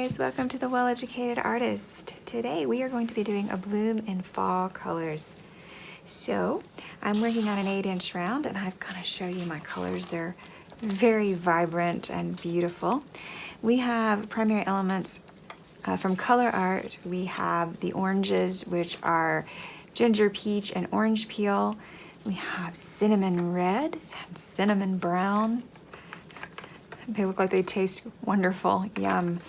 guys, welcome to the Well-Educated Artist. Today we are going to be doing a bloom in fall colors. So I'm working on an 8-inch round and I've got to show you my colors. They're very vibrant and beautiful. We have primary elements from ColourArte. We have the oranges, which are ginger peach and orange peel. We have cinnamon red and cinnamon brown. They look like they taste wonderful, yum.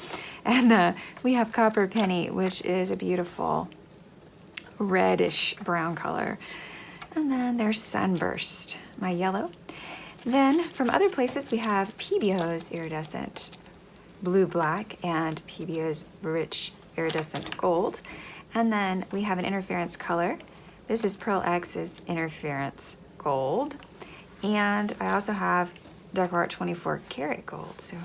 And we have copper penny, which is a beautiful reddish brown color. And then there's Sunburst, my yellow. Then from other places we have Pebeo's Iridescent Blue Black and Pebeo's Rich Iridescent Gold. And then we have an interference color. This is Pearl X's Interference Gold. And I also have DecoArt 24 karat gold. So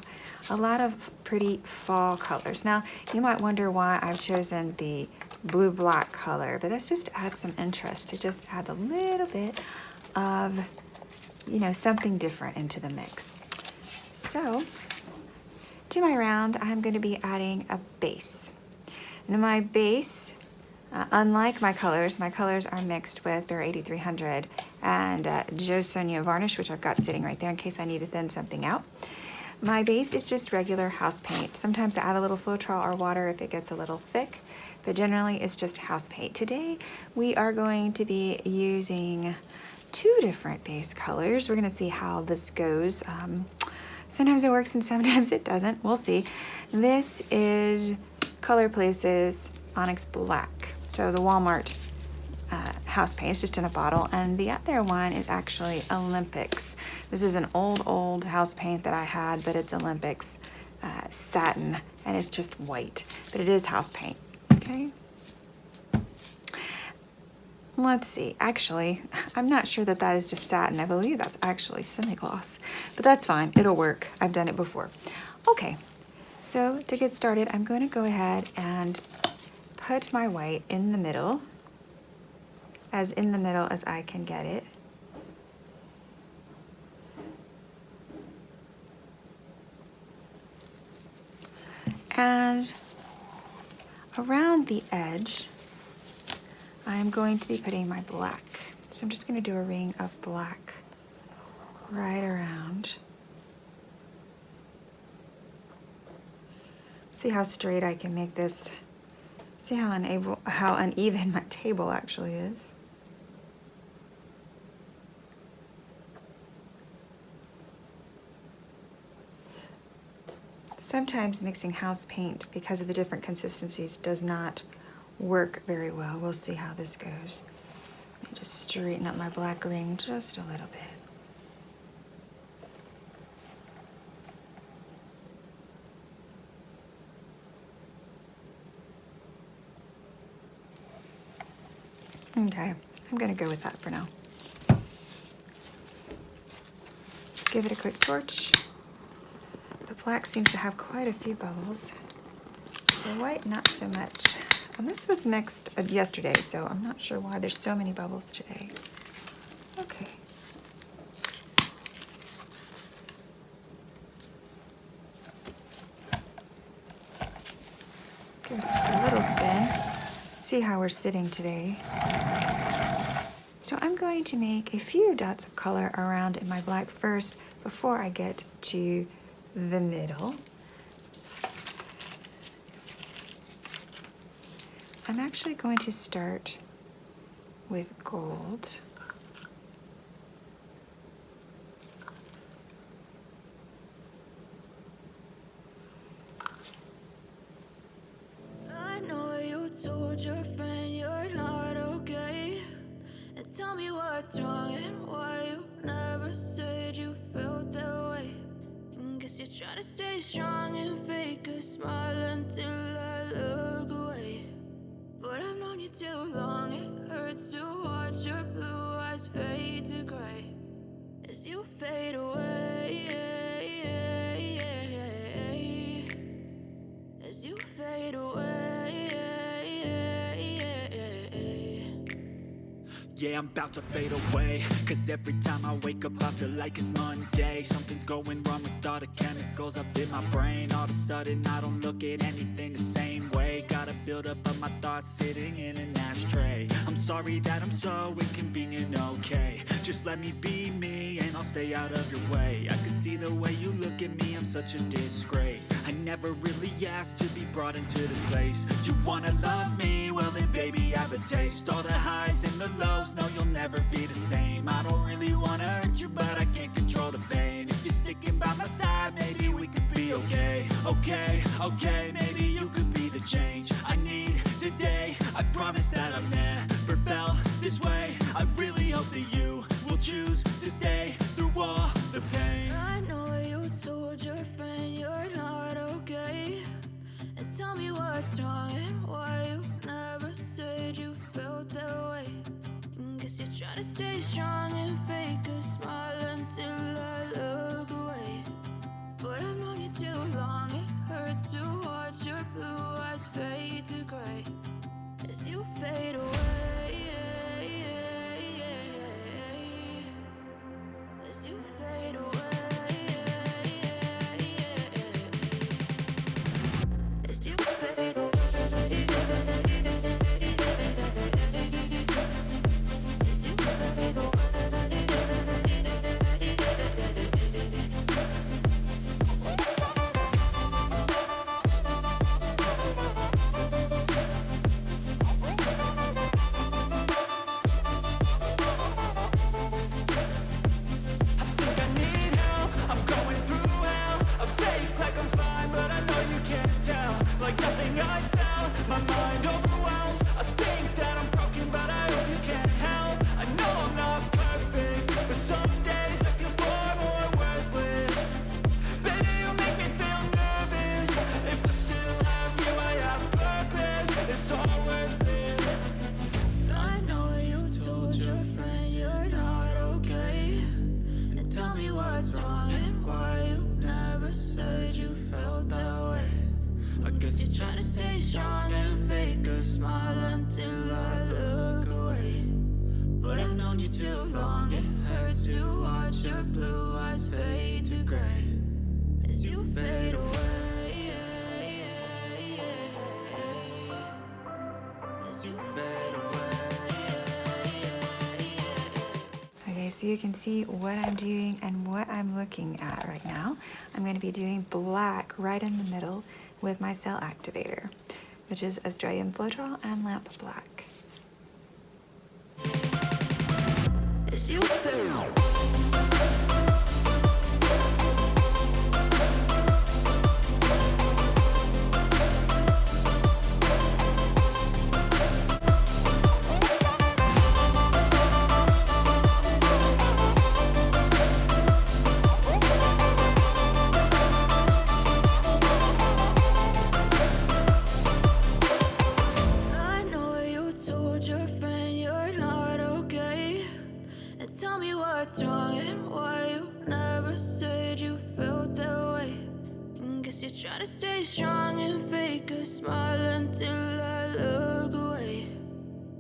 a lot of pretty fall colors. Now you might wonder why I've chosen the blue black color, but that's just to add some interest. It just adds a little bit of, you know, something different into the mix. So to my round, I'm going to be adding a base. Now my base, unlike my colors are mixed with their 8300 and Jo Sonia varnish, which I've got sitting right there in case I need to thin something out. My base is just regular house paint. Sometimes I add a little Floetrol or water if it gets a little thick, but generally it's just house paint. Today we are going to be using 2 different base colors. We're going to see how this goes. Sometimes it works and sometimes it doesn't. We'll see. This is Color Places Onyx Black. So the Walmart house paint, it's just in a bottle, and the other one is actually Olympics. This is an old house paint that I had, but it's Olympics satin, and it's just white, but it is house paint. Okay, let's see. Actually, I'm not sure that is just satin. I believe that's actually semi-gloss, but that's fine, it'll work. I've done it before. Okay, so to get started, I'm going to go ahead and put my white in the middle as I can get it. And around the edge, I'm going to be putting my black. So I'm just going to do a ring of black right around. See how straight I can make this. See how uneven my table actually is. Sometimes mixing house paint, because of the different consistencies, does not work very well. We'll see how this goes. Let me just straighten up my black ring just a little bit. Okay, I'm gonna go with that for now. Give it a quick torch. The black seems to have quite a few bubbles. The white, not so much. And this was mixed yesterday, so I'm not sure why there's so many bubbles today. Okay. Give it just a little spin. See how we're sitting today. So I'm going to make a few dots of color around in my black first before I get to the middle. I'm actually going to start with gold. I know you told your friend you're not okay, and tell me what's wrong and why you never said you felt that way. Guess you're trying to stay strong and fake a smile until I look away. But I've known you too long, it hurts to watch your blue eyes fade to gray as you fade away, as you fade away. Yeah, I'm about to fade away, cause every time I wake up I feel like it's Monday. Something's going wrong with all the chemicals up in my brain. All of a sudden I don't look at anything the same way. Gotta build up of my thoughts sitting in an ashtray. I'm sorry that I'm so inconvenient, okay. Just let me be me and I'll stay out of your way. I can see the way you look at me, I'm such a disgrace. I never really asked to be brought into this place. You wanna love me? Well then baby, have a taste. All the highs and the lows, no you'll never be the same. I don't really wanna hurt you, but I can't control the pain. If you're sticking by my side, maybe we could be okay. Okay, maybe you could be the change I need today. I promise that I've never felt this way. I really hope that you will choose to stay through all the pain. I know you told your friend you're not okay, and tell me what's wrong and why you never said you felt that way. Guess you're trying to stay strong and fake a smile until I look away. But I've known you too long, it hurts to watch your blue eyes fade to gray as you fade away. As you fade away. As you fade away. Okay, so you can see what I'm doing and what I'm looking at right now. I'm going to be doing black right in the middle with my cell activator, which is Australian Floetrol and Lamp Black. What's wrong and why you never said you felt that way. Guess you're trying to stay strong and fake a smile until I look away.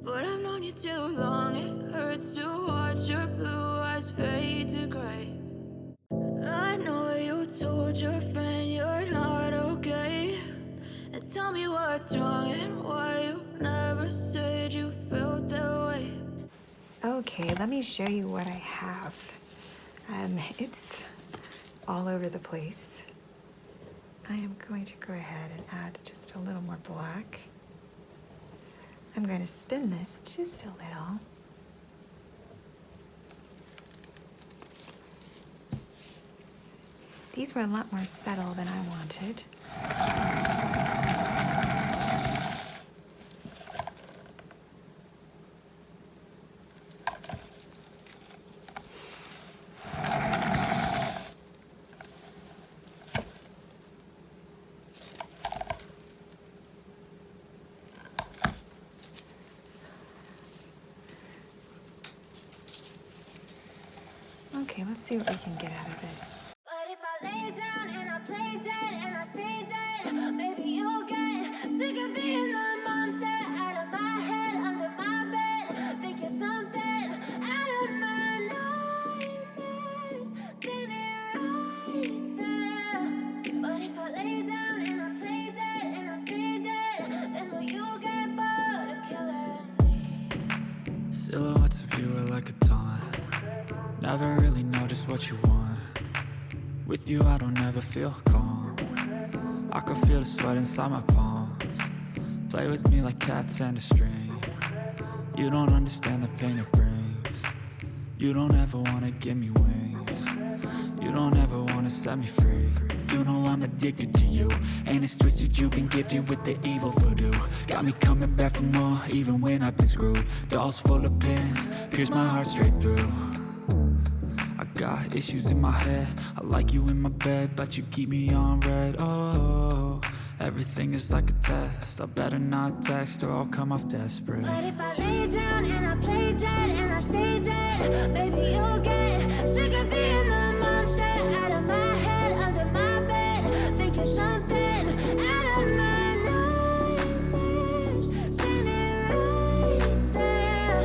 But I've known you too long, it hurts to watch your blue eyes fade to gray. I know you told your friend you're not okay, and tell me what's wrong and why you never said you felt that way. Okay, let me show you what I have. It's all over the place. I am going to go ahead and add just a little more black. I'm going to spin this just a little. These were a lot more subtle than I wanted. Okay, let's see what we can get out of this. But if I lay down and I play dead and I stay dead, maybe you'll get sick of being the monster out of my head, under my bed. Think you're something Never really know just what you want. With you I don't ever feel calm. I can feel the sweat inside my palms. Play with me like cats and a string. You don't understand the pain it brings. You don't ever wanna give me wings. You don't ever wanna set me free. You know I'm addicted to you, and it's twisted, you've been gifted with the evil voodoo. Got me coming back for more, even when I've been screwed. Dolls full of pins, pierce my heart straight through. I got issues in my head, I like you in my bed, but you keep me on red. Oh, everything is like a test, I better not text or I'll come off desperate. But if I lay down and I play dead and I stay dead, baby, you'll get sick of being the monster out of my head, under my bed, thinking something out of my nightmares, standing right there.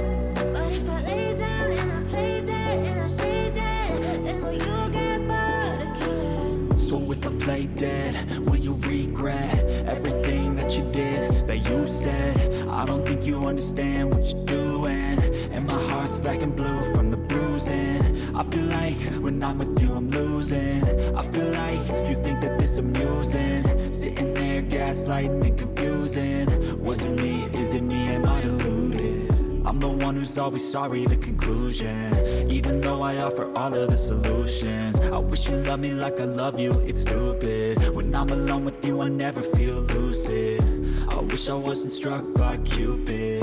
But if I lay down and I play dead and I stay dead, then will you get bored of killing me? So if I play dead, will you regret everything that you did, that you said? I don't think you understand what you're doing, and my heart's black and blue from the bruising. I feel like when I'm with you I'm losing. I feel like you think that this amusing, sitting there gaslighting and confusing. Was it me? Is it me? Am I deluded? I'm the one who's always sorry, the conclusion, even though I offer all of the solutions. I wish you loved me like I love you, it's stupid. When I'm alone with you I never feel lucid. I wish I wasn't struck by Cupid.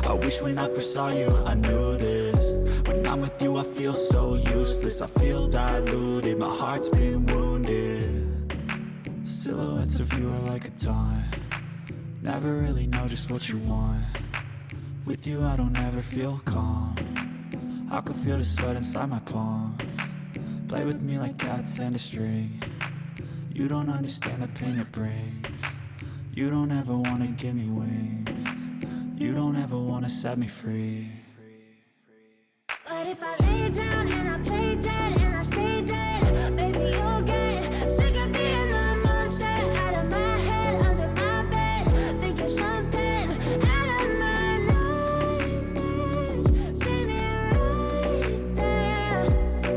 I wish when I first saw you I knew this. When I'm with you I feel so useless, I feel diluted, my heart's been wounded. Silhouettes of you are like a taunt, never really know just what you want. With you I don't ever feel calm, I can feel the sweat inside my palms. Play with me like cats and a string. You don't understand the pain it brings. You don't ever wanna give me wings. You don't ever wanna set me free. But if I lay down and I play dead and I stay dead, baby, you'll get sick of being the monster out of my head, under my bed, thinking something out of my nightmares, standing right there.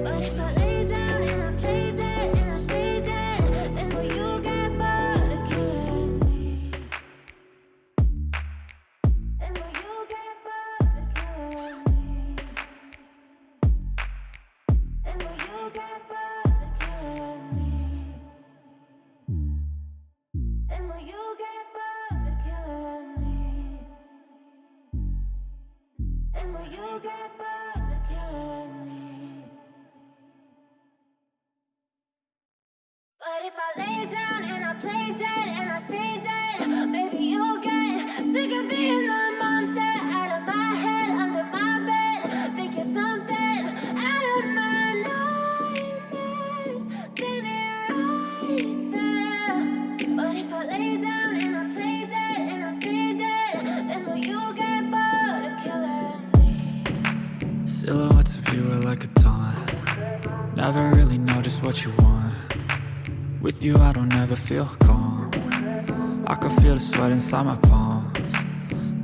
But if I lay down and I play dead and I stay dead, then will you get bored of killing me? Then will you get bored of killing me? And will you get bored of killing me? And will you get bored of killing me? And will you get bored of killing me? But if I lay down and I play dead and I stay dead, baby, you'll get sick of being the monster out of my head, under my bed, thinking something out of my nightmares, standing right there. But if I lay down and I play dead and I stay dead, then will you get bored of killing me? Silhouettes of you are like a taunt, never really know just what you want. With you I don't ever feel calm, I can feel the sweat inside my palms.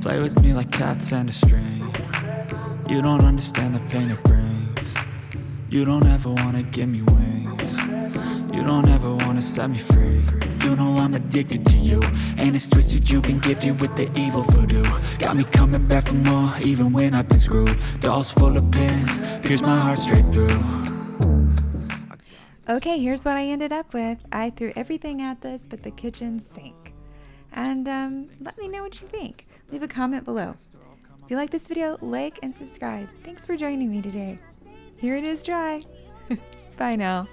Play with me like cats and a string. You don't understand the pain it brings. You don't ever wanna give me wings. You don't ever wanna set me free. You know I'm addicted to you, and it's twisted, you've been gifted with the evil voodoo. Got me coming back for more, even when I've been screwed. Dolls full of pins, pierce my heart straight through. Okay, here's what I ended up with. I threw everything at this but the kitchen sink. And let me know what you think. Leave a comment below. If you like this video, like and subscribe. Thanks for joining me today. Here it is dry. Bye now.